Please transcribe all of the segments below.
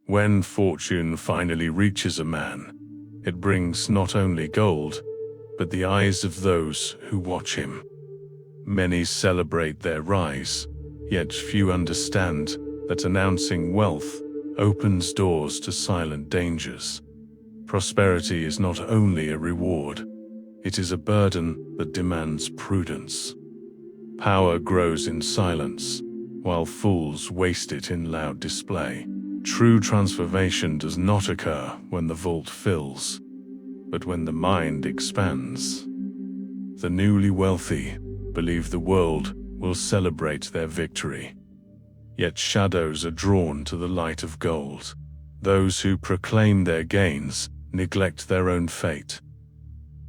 When fortune finally reaches a man, it brings not only gold, but the eyes of those who watch him. Many celebrate their rise, yet few understand that announcing wealth opens doors to silent dangers. Prosperity is not only a reward, it is a burden that demands prudence. Power grows in silence, while fools waste it in loud display. True transformation does not occur when the vault fills, but when the mind expands. The newly wealthy believe the world will celebrate their victory. Yet shadows are drawn to the light of gold. Those who proclaim their gains neglect their own fate.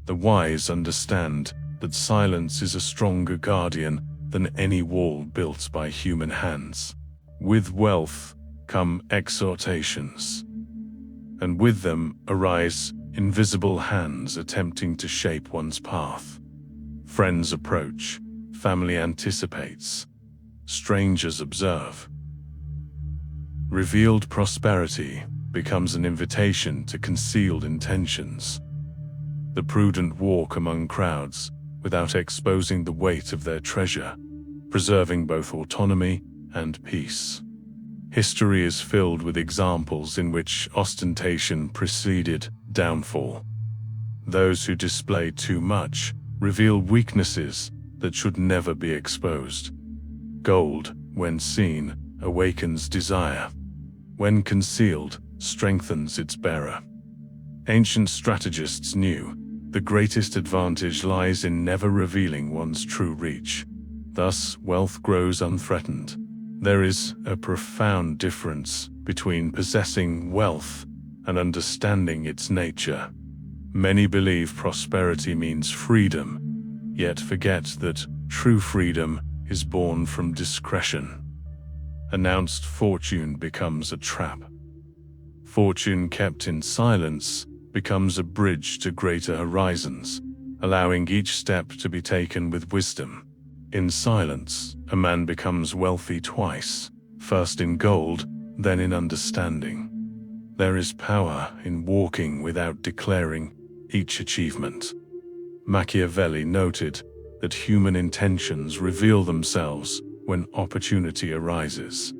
The wise understand that silence is a stronger guardian than any wall built by human hands. With wealth come exhortations, and with them arise invisible hands attempting to shape one's path. Friends approach, family anticipates, strangers observe. Revealed prosperity becomes an invitation to concealed intentions. The prudent walk among crowds without exposing the weight of their treasure, preserving both autonomy and peace. History is filled with examples in which ostentation preceded downfall. Those who display too much reveal weaknesses that should never be exposed. Gold, when seen, awakens desire. When concealed, strengthens its bearer. Ancient strategists knew the greatest advantage lies in never revealing one's true reach. Thus, wealth grows unthreatened. There is a profound difference between possessing wealth and understanding its nature. Many believe prosperity means freedom, yet forget that true freedom is born from discretion. Announced fortune becomes a trap. Fortune kept in silence becomes a bridge to greater horizons, allowing each step to be taken with wisdom. In silence, a man becomes wealthy twice, first in gold, then in understanding. There is power in walking without declaring each achievement. Machiavelli noted that human intentions reveal themselves when opportunity arises.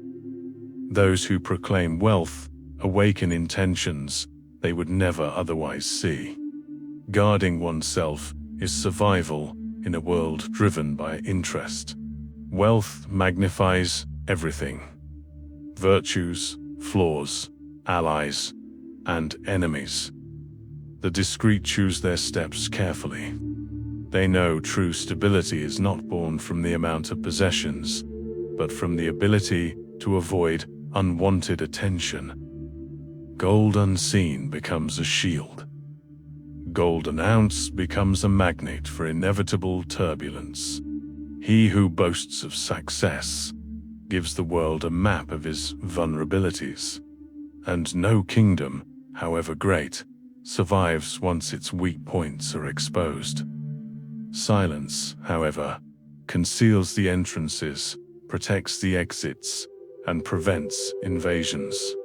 Those who proclaim wealth awaken intentions they would never otherwise see. Guarding oneself is survival in a world driven by interest. Wealth magnifies everything: virtues, flaws, allies, and enemies. The discreet choose their steps carefully. They know true stability is not born from the amount of possessions, but from the ability to avoid unwanted attention. Gold unseen becomes a shield. Gold announced becomes a magnet for inevitable turbulence. He who boasts of success gives the world a map of his vulnerabilities. And no kingdom, however great, survives once its weak points are exposed. Silence, however, conceals the entrances, protects the exits, and prevents invasions.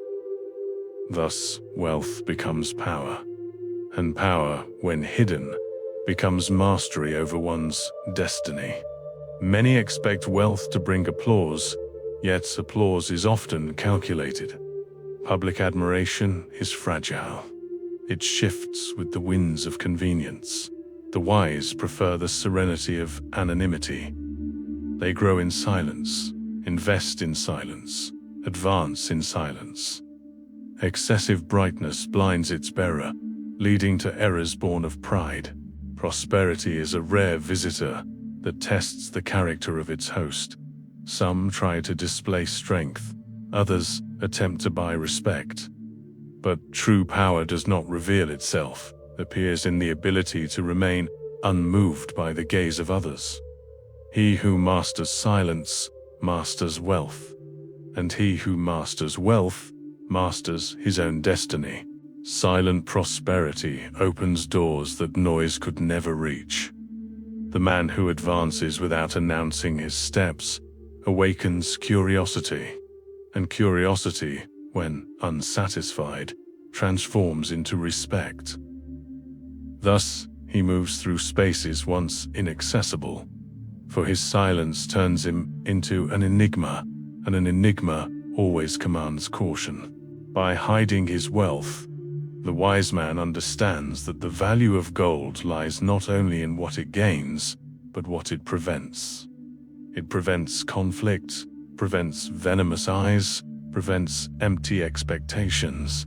Thus, wealth becomes power, and power, when hidden, becomes mastery over one's destiny. Many expect wealth to bring applause, yet applause is often calculated. Public admiration is fragile. It shifts with the winds of convenience. The wise prefer the serenity of anonymity. They grow in silence, invest in silence, advance in silence. Excessive brightness blinds its bearer, leading to errors born of pride. Prosperity is a rare visitor that tests the character of its host. Some try to display strength, others attempt to buy respect. But true power does not reveal itself, appears in the ability to remain unmoved by the gaze of others. He who masters silence masters wealth, and he who masters wealth masters his own destiny. Silent prosperity opens doors that noise could never reach. The man who advances without announcing his steps awakens curiosity, and curiosity, when unsatisfied, transforms into respect. Thus, he moves through spaces once inaccessible, for his silence turns him into an enigma, and an enigma always commands caution. By hiding his wealth, the wise man understands that the value of gold lies not only in what it gains, but what it prevents. It prevents conflict, prevents venomous eyes, prevents empty expectations.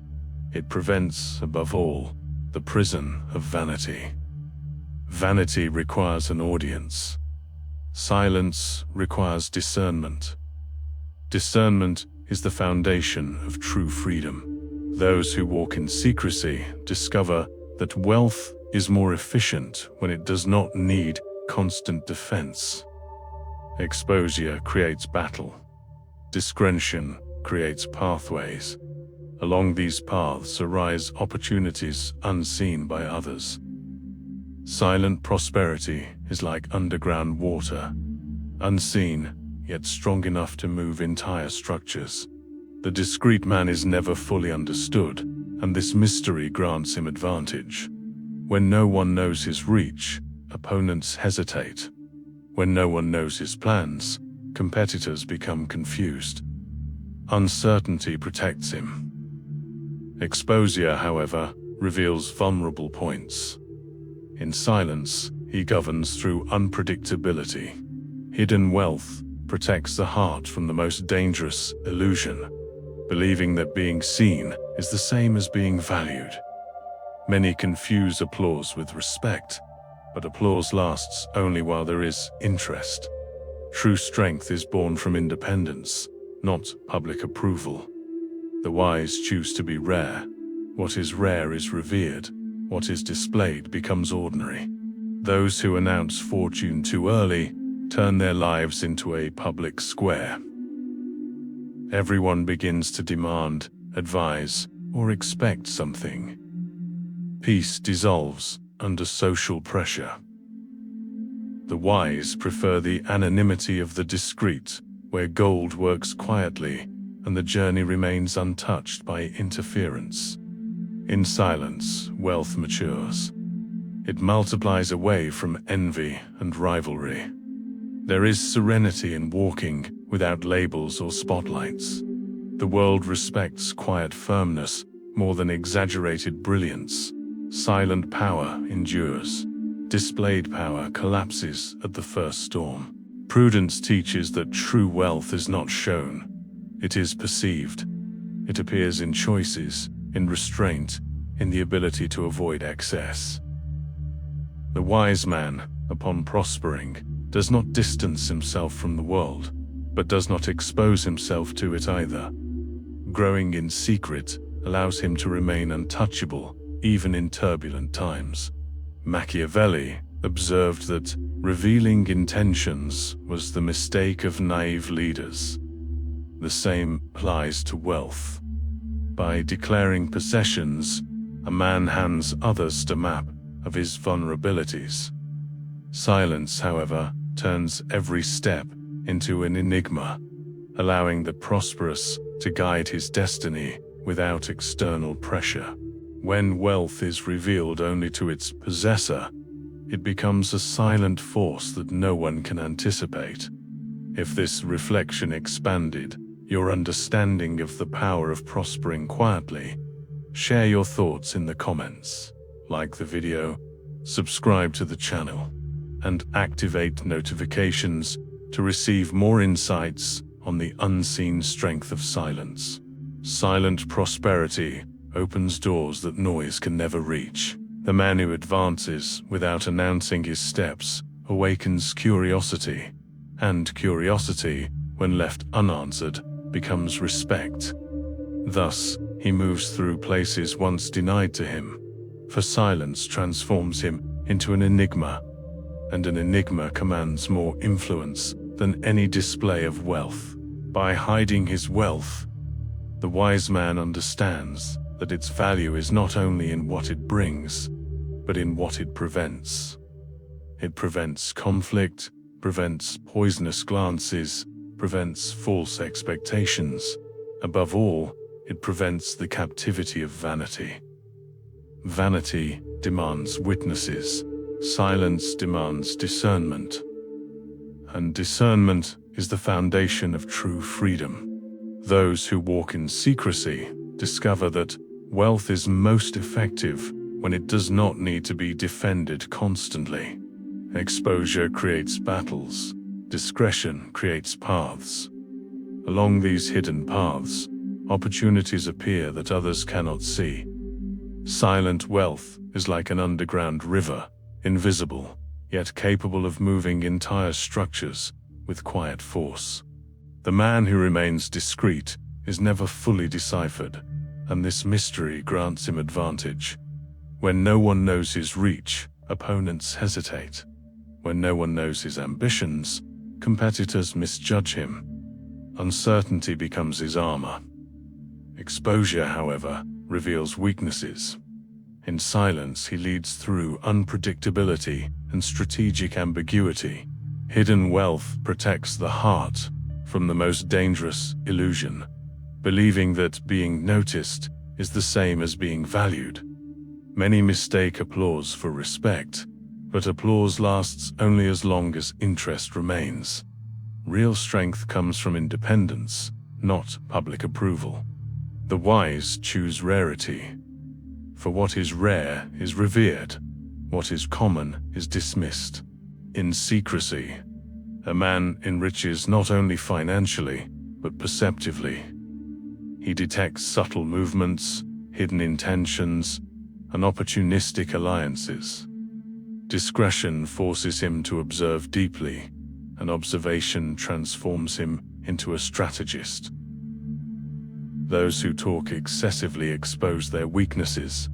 It prevents, above all, the prison of vanity. Vanity requires an audience. Silence requires discernment. Discernment is the foundation of true freedom. Those who walk in secrecy discover that wealth is more efficient when it does not need constant defense. Exposure creates battle. Discretion creates pathways. Along these paths arise opportunities unseen by others. Silent prosperity is like underground water, unseen, yet strong enough to move entire structures. The discreet man is never fully understood, and this mystery grants him advantage. When no one knows his reach, opponents hesitate. When no one knows his plans, competitors become confused. Uncertainty protects him. Exposure, however, reveals vulnerable points. In silence, he governs through unpredictability. Hidden wealth protects the heart from the most dangerous illusion, believing that being seen is the same as being valued. Many confuse applause with respect, but applause lasts only while there is interest. True strength is born from independence, not public approval. The wise choose to be rare. What is rare is revered. What is displayed becomes ordinary. Those who announce fortune too early turn their lives into a public square. Everyone begins to demand, advise, or expect something. Peace dissolves under social pressure. The wise prefer the anonymity of the discreet, where gold works quietly and the journey remains untouched by interference. In silence, wealth matures. It multiplies away from envy and rivalry. There is serenity in walking without labels or spotlights. The world respects quiet firmness more than exaggerated brilliance. Silent power endures. Displayed power collapses at the first storm. Prudence teaches that true wealth is not shown. It is perceived. It appears in choices, in restraint, in the ability to avoid excess. The wise man, upon prospering, does not distance himself from the world, but does not expose himself to it either. Growing in secret allows him to remain untouchable, even in turbulent times. Machiavelli observed that revealing intentions was the mistake of naive leaders. The same applies to wealth. By declaring possessions, a man hands others the map of his vulnerabilities. Silence, however, turns every step into an enigma, allowing the prosperous to guide his destiny without external pressure. When wealth is revealed only to its possessor, it becomes a silent force that no one can anticipate. If this reflection expanded your understanding of the power of prospering quietly, share your thoughts in the comments, like the video, subscribe to the channel, and activate notifications to receive more insights on the unseen strength of silence. Silent prosperity opens doors that noise can never reach. The man who advances without announcing his steps awakens curiosity, and curiosity, when left unanswered, becomes respect. Thus, he moves through places once denied to him, for silence transforms him into an enigma, and an enigma commands more influence than any display of wealth. By hiding his wealth, the wise man understands that its value is not only in what it brings, but in what it prevents. It prevents conflict, prevents poisonous glances, prevents false expectations. Above all, It prevents the captivity of vanity. Vanity demands witnesses. Silence demands discernment. And discernment is the foundation of true freedom. Those who walk in secrecy discover that wealth is most effective when it does not need to be defended constantly. Exposure creates battles. Discretion creates paths. Along these hidden paths, opportunities appear that others cannot see. Silent wealth is like an underground river, invisible, yet capable of moving entire structures with quiet force. The man who remains discreet is never fully deciphered, and this mystery grants him advantage. When no one knows his reach, opponents hesitate. When no one knows his ambitions, competitors misjudge him. Uncertainty becomes his armor. Exposure, however, reveals weaknesses. In silence, he leads through unpredictability and strategic ambiguity. Hidden wealth protects the heart from the most dangerous illusion, believing that being noticed is the same as being valued. Many mistake applause for respect, but applause lasts only as long as interest remains. Real strength comes from independence, not public approval. The wise choose rarity. For what is rare is revered, what is common is dismissed. In secrecy, a man enriches not only financially, but perceptively. He detects subtle movements, hidden intentions, and opportunistic alliances. Discretion forces him to observe deeply, and observation transforms him into a strategist. Those who talk excessively expose their weaknesses.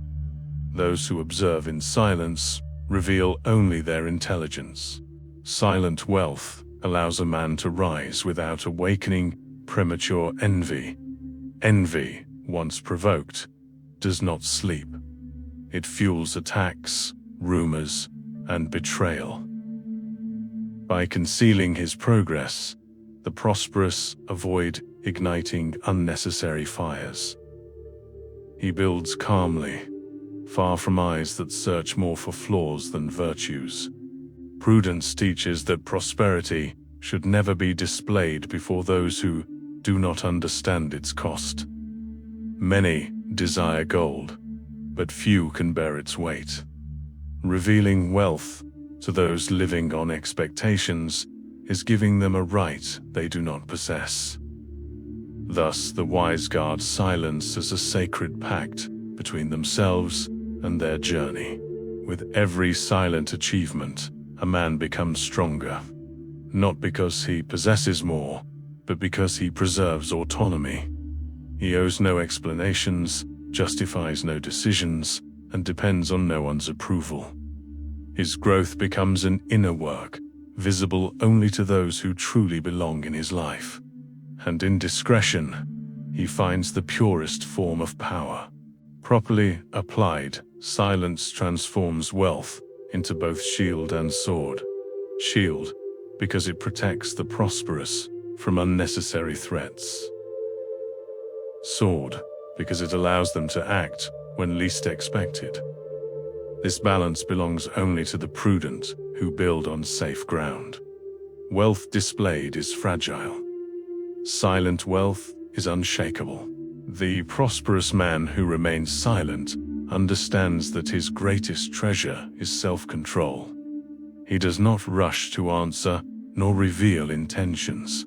Those who observe in silence reveal only their intelligence. Silent wealth allows a man to rise without awakening premature envy. Envy, once provoked, does not sleep. It fuels attacks, rumors, and betrayal. By concealing his progress, the prosperous avoid igniting unnecessary fires. He builds calmly, far from eyes that search more for flaws than virtues. Prudence teaches that prosperity should never be displayed before those who do not understand its cost. Many desire gold, but few can bear its weight. Revealing wealth to those living on expectations is giving them a right they do not possess. Thus, the wise guard silence as a sacred pact between themselves and their journey. With every silent achievement, a man becomes stronger, not because he possesses more, but because he preserves autonomy. He owes no explanations, justifies no decisions, and depends on no one's approval. His growth becomes an inner work, visible only to those who truly belong in his life. And in discretion, he finds the purest form of power. Properly applied, silence transforms wealth into both shield and sword. Shield, because it protects the prosperous from unnecessary threats. Sword, because it allows them to act when least expected. This balance belongs only to the prudent who build on safe ground. Wealth displayed is fragile. Silent wealth is unshakable. The prosperous man who remains silent understands that his greatest treasure is self-control. He does not rush to answer nor reveal intentions.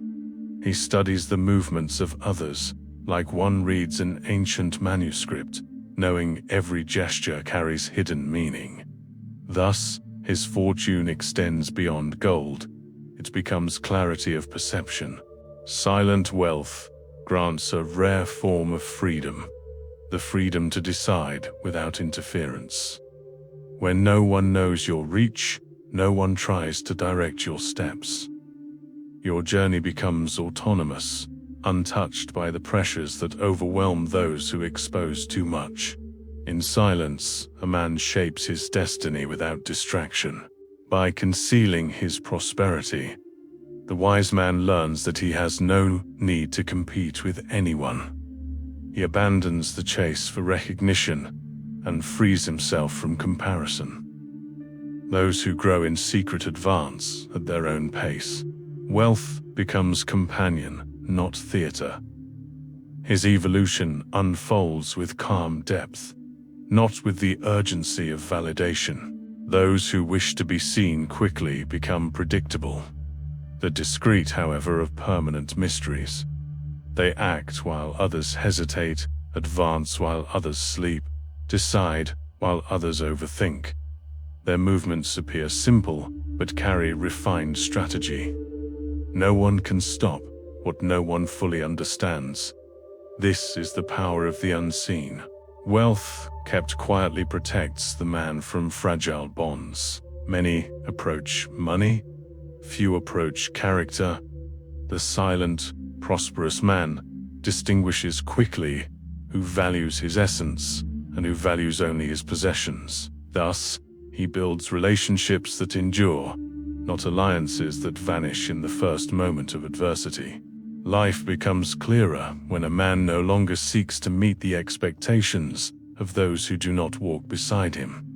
He studies the movements of others, like one reads an ancient manuscript, knowing every gesture carries hidden meaning. Thus, his fortune extends beyond gold. It becomes clarity of perception. Silent wealth grants a rare form of freedom, the freedom to decide without interference. When no one knows your reach, no one tries to direct your steps. Your journey becomes autonomous, untouched by the pressures that overwhelm those who expose too much. In silence, a man shapes his destiny without distraction. By concealing his prosperity, the wise man learns that he has no need to compete with anyone. He abandons the chase for recognition and frees himself from comparison. Those who grow in secret advance at their own pace. Wealth becomes companion, not theater. His evolution unfolds with calm depth, not with the urgency of validation. Those who wish to be seen quickly become predictable. The discreet, however, are permanent mysteries. They act while others hesitate, advance while others sleep, decide while others overthink. Their movements appear simple, but carry refined strategy. No one can stop what no one fully understands. This is the power of the unseen. Wealth, kept quietly, protects the man from fragile bonds. Many approach money, few approach character. The silent, prosperous man distinguishes quickly who values his essence and who values only his possessions. Thus, he builds relationships that endure, not alliances that vanish in the first moment of adversity. Life becomes clearer when a man no longer seeks to meet the expectations of those who do not walk beside him.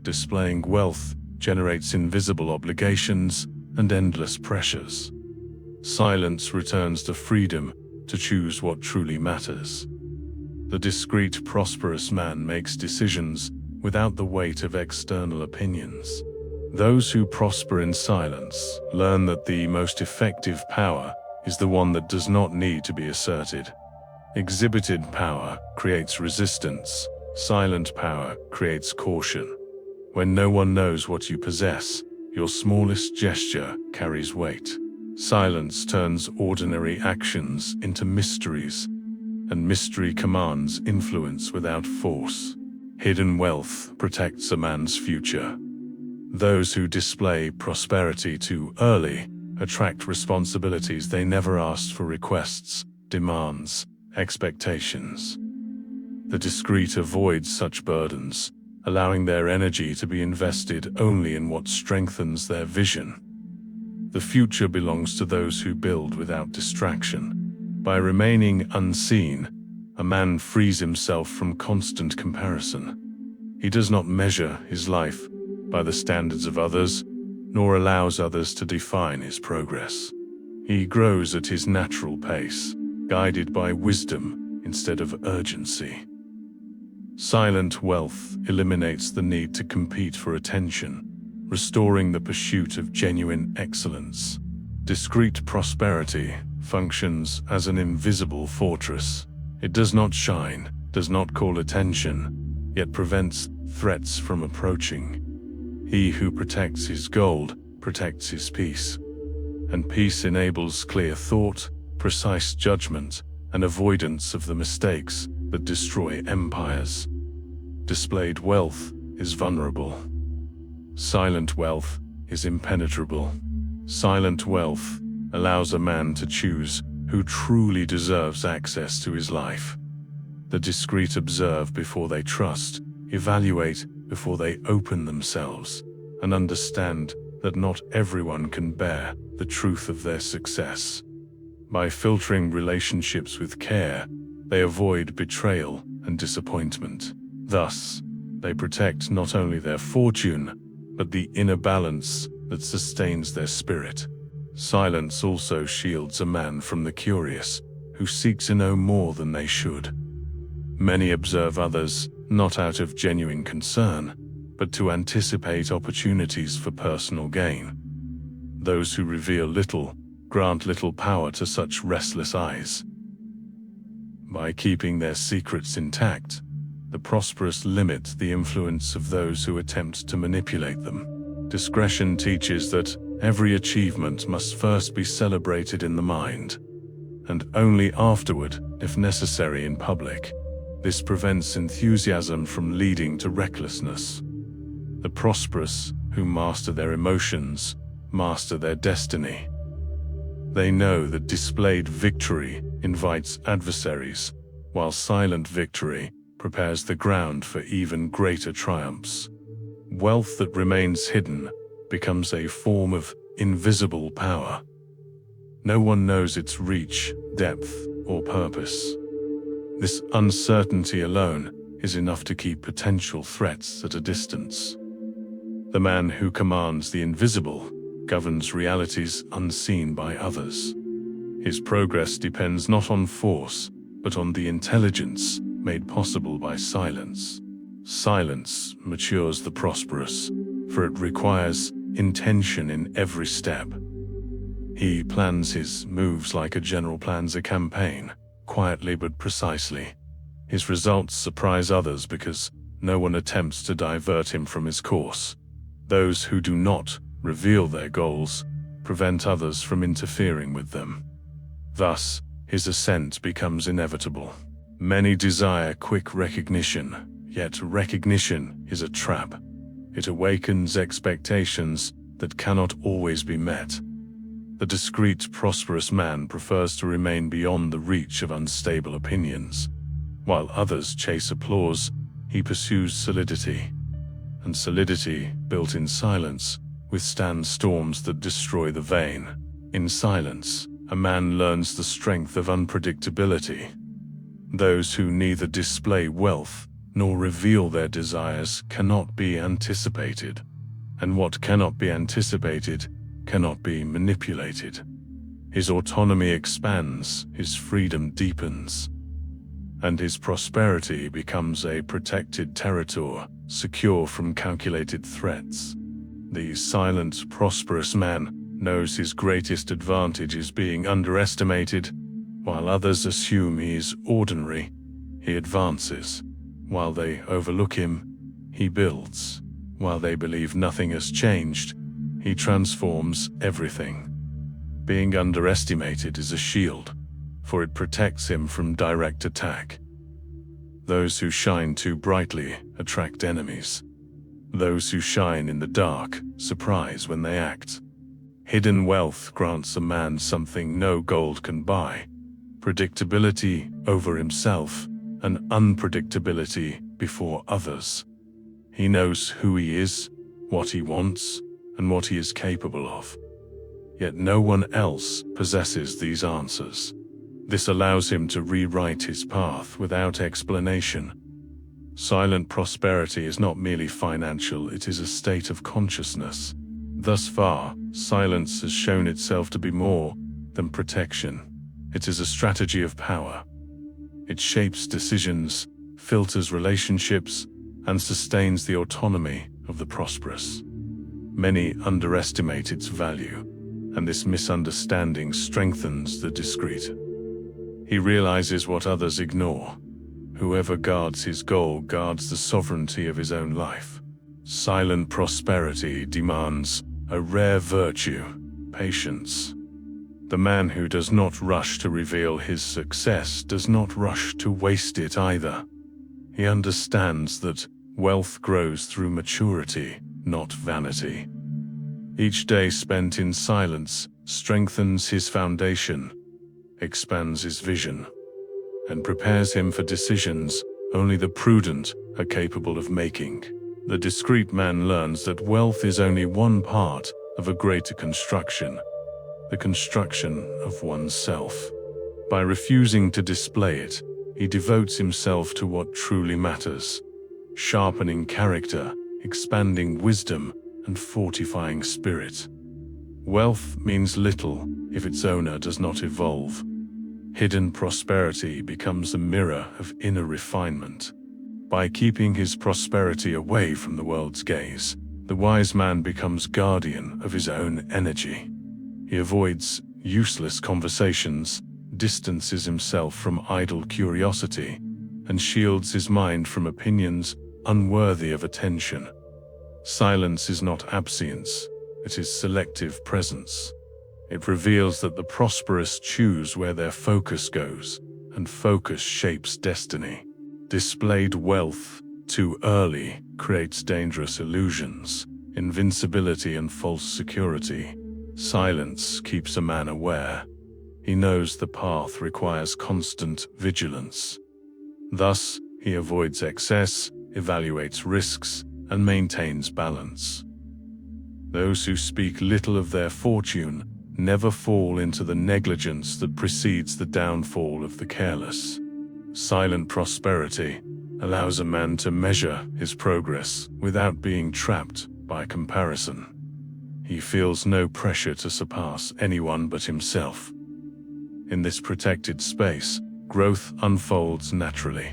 Displaying wealth generates invisible obligations and endless pressures. Silence returns to freedom to choose what truly matters. The discreet, prosperous man makes decisions without the weight of external opinions. Those who prosper in silence learn that the most effective power is the one that does not need to be asserted. Exhibited power creates resistance. Silent power creates caution. When no one knows what you possess, your smallest gesture carries weight. Silence turns ordinary actions into mysteries, and mystery commands influence without force. Hidden wealth protects a man's future. Those who display prosperity too early attract responsibilities they never asked for: requests, demands, expectations. The discreet avoid such burdens, allowing their energy to be invested only in what strengthens their vision. The future belongs to those who build without distraction. By remaining unseen, a man frees himself from constant comparison. He does not measure his life by the standards of others, nor allows others to define his progress. He grows at his natural pace, guided by wisdom instead of urgency. Silent wealth eliminates the need to compete for attention, restoring the pursuit of genuine excellence. Discreet prosperity functions as an invisible fortress. It does not shine, does not call attention, yet prevents threats from approaching. He who protects his gold protects his peace, and peace enables clear thought, precise judgment, and avoidance of the mistakes that destroy empires. Displayed wealth is vulnerable. Silent wealth is impenetrable. Silent wealth allows a man to choose who truly deserves access to his life. The discreet observe before they trust, evaluate before they open themselves, and understand that not everyone can bear the truth of their success. By filtering relationships with care, they avoid betrayal and disappointment. Thus, they protect not only their fortune, but the inner balance that sustains their spirit. Silence also shields a man from the curious, who seek to know more than they should. Many observe others, not out of genuine concern, but to anticipate opportunities for personal gain. Those who reveal little grant little power to such restless eyes. By keeping their secrets intact, the prosperous limit the influence of those who attempt to manipulate them. Discretion teaches that every achievement must first be celebrated in the mind, and only afterward, if necessary, in public. This prevents enthusiasm from leading to recklessness. The prosperous, who master their emotions, master their destiny. They know that displayed victory invites adversaries, while silent victory prepares the ground for even greater triumphs. Wealth that remains hidden becomes a form of invisible power. No one knows its reach, depth, or purpose. This uncertainty alone is enough to keep potential threats at a distance. The man who commands the invisible governs realities unseen by others. His progress depends not on force, but on the intelligence made possible by silence. Silence matures the prosperous, for it requires intention in every step. He plans his moves like a general plans a campaign, quietly but precisely. His results surprise others because no one attempts to divert him from his course. Those who do not reveal their goals prevent others from interfering with them. Thus, his ascent becomes inevitable. Many desire quick recognition, yet recognition is a trap. It awakens expectations that cannot always be met. The discreet, prosperous man prefers to remain beyond the reach of unstable opinions. While others chase applause, he pursues solidity. And solidity, built in silence, withstands storms that destroy the vain. In silence, a man learns the strength of unpredictability. Those who neither display wealth nor reveal their desires cannot be anticipated. And what cannot be anticipated cannot be manipulated. His autonomy expands, his freedom deepens, and his prosperity becomes a protected territory, secure from calculated threats. The silent, prosperous man knows his greatest advantage is being underestimated. While others assume he is ordinary, he advances. While they overlook him, he builds. While they believe nothing has changed, he transforms everything. Being underestimated is a shield, for it protects him from direct attack. Those who shine too brightly attract enemies. Those who shine in the dark surprise when they act. Hidden wealth grants a man something no gold can buy: predictability over himself and unpredictability before others. He knows who he is, what he wants, and what he is capable of. Yet no one else possesses these answers. This allows him to rewrite his path without explanation. Silent prosperity is not merely financial, it is a state of consciousness. Thus far, silence has shown itself to be more than protection. It is a strategy of power. It shapes decisions, filters relationships, and sustains the autonomy of the prosperous. Many underestimate its value, and this misunderstanding strengthens the discreet. He realizes what others ignore. Whoever guards his goal guards the sovereignty of his own life. Silent prosperity demands a rare virtue: patience. The man who does not rush to reveal his success does not rush to waste it either. He understands that wealth grows through maturity, not vanity. Each day spent in silence strengthens his foundation, expands his vision, and prepares him for decisions only the prudent are capable of making. The discreet man learns that wealth is only one part of a greater construction, the construction of oneself. By refusing to display it, he devotes himself to what truly matters, sharpening character, expanding wisdom, and fortifying spirit. Wealth means little if its owner does not evolve. Hidden prosperity becomes a mirror of inner refinement. By keeping his prosperity away from the world's gaze, the wise man becomes guardian of his own energy. He avoids useless conversations, distances himself from idle curiosity, and shields his mind from opinions unworthy of attention. Silence is not absence, it is selective presence. It reveals that the prosperous choose where their focus goes, and focus shapes destiny. Displayed wealth too early creates dangerous illusions, invincibility and false security. Silence keeps a man aware. He knows the path requires constant vigilance. Thus, he avoids excess, evaluates risks, and maintains balance. Those who speak little of their fortune never fall into the negligence that precedes the downfall of the careless. Silent prosperity allows a man to measure his progress without being trapped by comparison. He feels no pressure to surpass anyone but himself. In this protected space, growth unfolds naturally.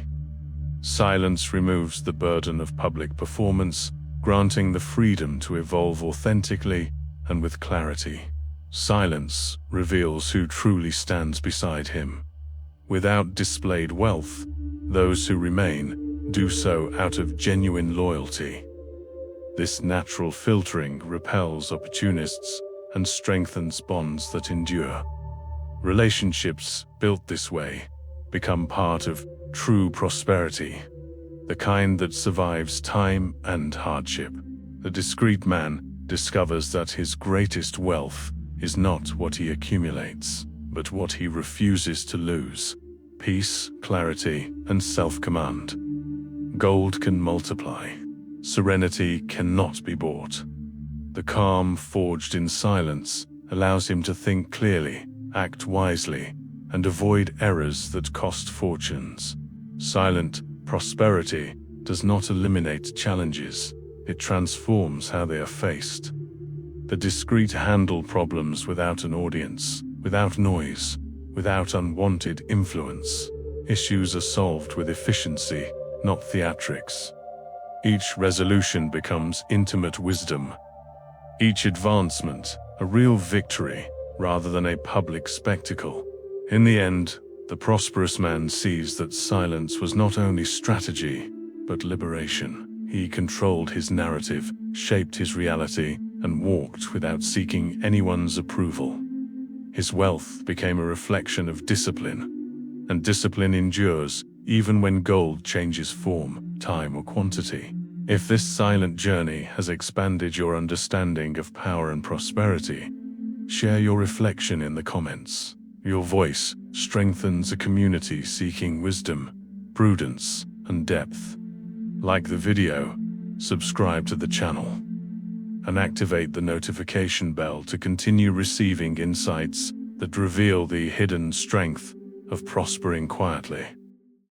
Silence removes the burden of public performance, granting the freedom to evolve authentically and with clarity. Silence reveals who truly stands beside him. Without displayed wealth, those who remain do so out of genuine loyalty. This natural filtering repels opportunists and strengthens bonds that endure. Relationships built this way become part of true prosperity, the kind that survives time and hardship. The discreet man discovers that his greatest wealth is not what he accumulates, but what he refuses to lose: peace, clarity, and self-command. Gold can multiply. Serenity cannot be bought. The calm forged in silence allows him to think clearly, act wisely, and avoid errors that cost fortunes. Silent prosperity does not eliminate challenges, it transforms how they are faced. The discreet handle problems without an audience, without noise, without unwanted influence. Issues are solved with efficiency, not theatrics. Each resolution becomes intimate wisdom. Each advancement, a real victory, rather than a public spectacle. In the end, the prosperous man sees that silence was not only strategy, but liberation. He controlled his narrative, shaped his reality, and walked without seeking anyone's approval. His wealth became a reflection of discipline, and discipline endures even when gold changes form, time, or quantity. If this silent journey has expanded your understanding of power and prosperity, share your reflection in the comments. Your voice strengthens a community seeking wisdom, prudence, and depth. Like the video, subscribe to the channel, and activate the notification bell to continue receiving insights that reveal the hidden strength of prospering quietly.